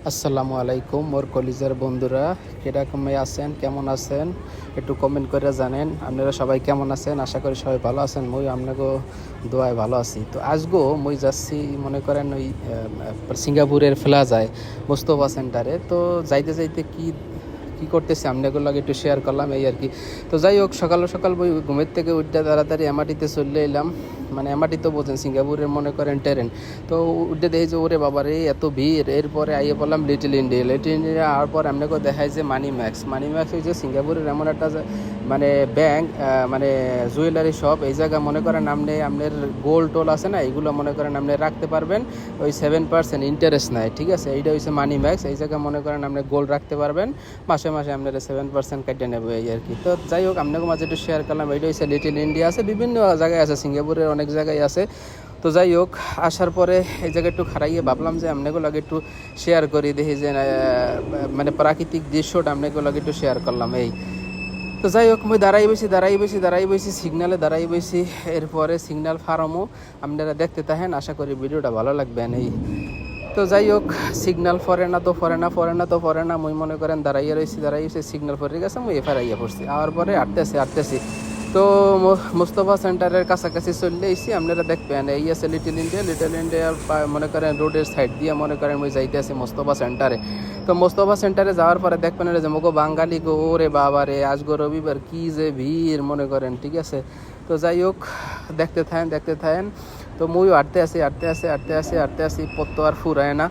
আসসালামু আলাইকুম মোর কলিজার বন্ধুরা, কিরকম আছেন, কেমন আছেন? একটু কমেন্ট করে জানেন। আপনারা সবাই কেমন আছেন? আশা করি সবাই ভালো আছেন। মুই আপনাকে দোয়ায় ভালো আছি। তো আজগো মুই যাচ্ছি, মনে করেন ওই সিঙ্গাপুরের প্লাজায় মোস্তফা সেন্টারে। তো যাইতে যাইতে কি কি করতেছি আপনাদের লাগে একটু শেয়ার করলাম, এই আর কি। তো যাই হোক, সকাল সকাল বই ঘুমের থেকে উঠতে তাড়াতাড়ি এমআরটিতে চলে এলাম। মানে এমআরটি তো বোঝেন, সিঙ্গাপুরের মনে করেন ট্রেন। তো উঠে দেখি যে ওরে বাবা রে এত ভিড়। এরপরে আইয়ে বললাম লিটল ইন্ডিয়া। লিটল ইন্ডিয়া আওয়ার পর আপনাকে দেখায় যে মানি ম্যাক্স। মানি ম্যাক্স হচ্ছে সিঙ্গাপুরের এমন একটা মানে ব্যাংক, মানে জুয়েলারি শপ। এই জায়গা মনে করেন আপনার গোল্ড টোল আছে না, এইগুলো মনে করেন আপনি রাখতে পারবেন। ওই 7% ইন্টারেস্ট নেয়, ঠিক আছে। এইটা হচ্ছে মানি ম্যাক্স। এই জায়গায় মনে করেন আপনি গোল্ড রাখতে পারবেন, মাসে মাসে আপনারা 7% কেটে নেবে, এই আর কি। তো যাই হোক, আপনাকে মাঝে একটু শেয়ার করলাম। এইটা হচ্ছে লিটল ইন্ডিয়া। আছে বিভিন্ন জায়গায় আছে, সিঙ্গাপুরের অনেক জায়গায় আছে। তো যাই হোক, আসার পরে এই জায়গায় একটু খারাইয়ে ভাবলাম যে আপনাকে লাগে একটু শেয়ার করি, দেখি যে মানে প্রাকৃতিক দৃশ্যটা আপনাকে লাগে একটু শেয়ার করলাম, এই। তো যাই হোক, মুই দাঁড়াই বইছি সিগনালে দাঁড়াই বইছি। এরপরে সিগনাল ফার্মও আপনারা দেখতে থাকেন, আশা করি ভিডিওটা ভালো লাগবে, এই। তো যাই হোক, সিগনাল ফরে না মুই মনে করেন দাঁড়াইয়া রয়েছি সিগনাল ফরে গেছে, মুই এফার আইয়া পড়ছি। আওয়ার পরে আটতেছি। তো মোস্তফা সেন্টারের কাছাকাছি চলে এসেছি। আপনারা দেখবেন এই আছে লিটল ইন্ডিয়ার মনে করেন রোডের সাইড দিয়ে মনে করেন মুই যাইতে আছি মোস্তফা সেন্টারে। তো মোস্তফা সেন্টারে যাওয়ার পরে দেখবেন যে মোগো বাঙালি গো, ওরে বাবা রে, আজগো রবিবার কি যে ভিড় মনে করেন, ঠিক আছে। তো যাই হোক, দেখতে থাকেন। তো মুইও আটতে আসি পত্ত আর ফুরায় না।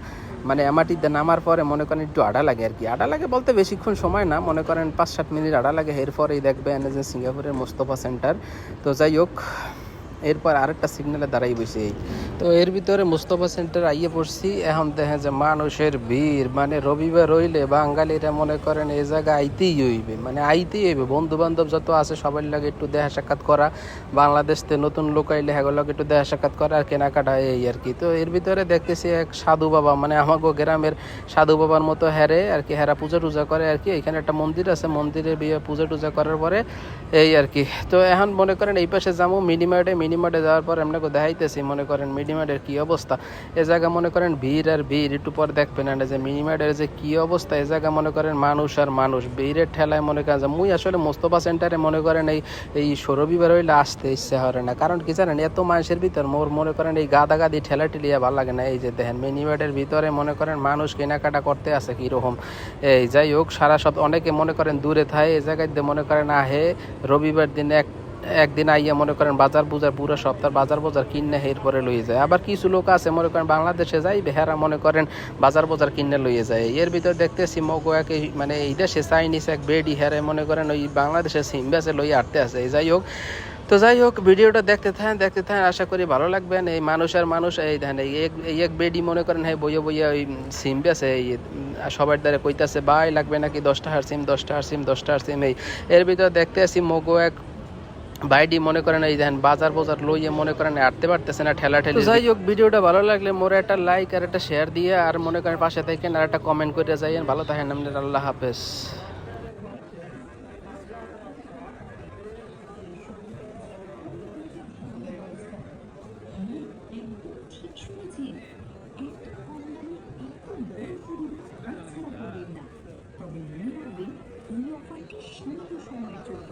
মানে এমআরটিতে নামার পরে মনে করেন একটু আড়া লাগে আর কি। আড়া লাগে বলতে বেশিক্ষণ সময় না, মনে করেন 5-7 মিনিট আড়া লাগে। এরপরেই দেখবেন যে সিঙ্গাপুরের মোস্তফা সেন্টার। তো যাই হোক, এরপর আরেকটা সিগনালে দাঁড়াই বসে। তো এর ভিতরে মুস্তফা সেন্টার আইয়ে পড়ছি। এখন দেখেন যে মানুষের ভিড়, মানে রবিবার হইলে বাঙালিরা মনে করেন এই জায়গায় আইতেই হইবে। বন্ধু বান্ধব যত আছে সবার লাগে একটু দেখা সাক্ষাৎ করা, বাংলাদেশ থেকে নতুন লোক আইলে হেগুলোকে একটু দেখা সাক্ষাৎ করা আর কেনাকাটা, এই আর কি। তো এর ভিতরে দেখতেছি এক সাধু বাবা, মানে আমাগো গ্রামের সাধু বাবার মতো হেরে আর কি, হেরা পূজা টুজা করে আর কি। এখানে একটা মন্দির আছে, মন্দিরে পূজা টুজা করার পরে এই আর কি। তো এখন মনে করেন এই পাশে যাবো মিনিমার্টে যাওয়ার পর আপনাকে দেখাইতেছি মনে করেন মিনিমার্টের কী অবস্থা। এ জায়গা মনে করেন ভিড় আর ভিড়। একটু পর দেখবেন না যে মিনিমার্টের যে কী অবস্থা। এ জায়গা মনে করেন মানুষ আর মানুষ, ভিড়ের ঠেলায় মনে করেন যে মুই আসলে মোস্তফা সেন্টারে মনে করেন এই রবিবার হইলে আসতে ইচ্ছা করে না। কারণ কি জানেন, এত মানুষের ভিতর মোর মনে করেন এই গাদি ঠেলা ঠেলিয়া ভালো লাগে না। এই যে দেখেন মিনিমার্টের ভিতরে মনে করেন মানুষ কেনাকাটা করতে আছে কীরকম, এই। যাই হোক, সারা সপ্তাহ অনেকে মনে করেন দূরে থাকে, এই জায়গায় মনে করেন আহে রবিবার দিন একদিন আইয়া মনে করেন বাজার বুজার পুরো সপ্তাহ বাজার কিনে এরপরে লইয়ে যায়। আবার কিছু লোক আছে মনে করেন বাংলাদেশে যাই বেহারা মনে করেন বাজার কিনে লইয়ে যায়। এর ভিতর দেখতেছি মগো একে, মানে এই দেশে চাইনিজ এক বেডি হেরে মনে করেন ওই বাংলাদেশে সিম্বাসে লইয়ে আটতে আছে। যাই হোক, ভিডিওটা দেখতে থাকেন, আশা করি ভালো লাগবেন। এই মানুষ আর মানুষ, এই ধান এই এক বেডি মনে করেন হ্যাঁ বইয়া ওই সিম বেছে, এই সবার দ্বারা কইতাছে ভাই লাগবে নাকি 10 টাকার সিম। এই এর ভিতর দেখতে আসি মগো এক বাইডি মনে করেন এই দেখেন বাজার লইয়ে মনে করেন আটতে পারতেছে না, ঠেলা ঠেলি। যাই হোক, ভিডিওটা ভালো লাগলে মোরে একটা লাইক আর একটা শেয়ার দিয়ে, আর মনে করেন পাশে থাকেন আর একটা কমেন্ট করে যাইয়েন। ভালো থাকেন আপনার, আল্লাহ হাফেজ। ঠিক শুনেছেন, একটা কোম্পানি এত বড় সুবিধা হাতছাড়া করবেন না। তবে মনে রাখবেন, এই অফারটি সীমিত সময়ের জন্য।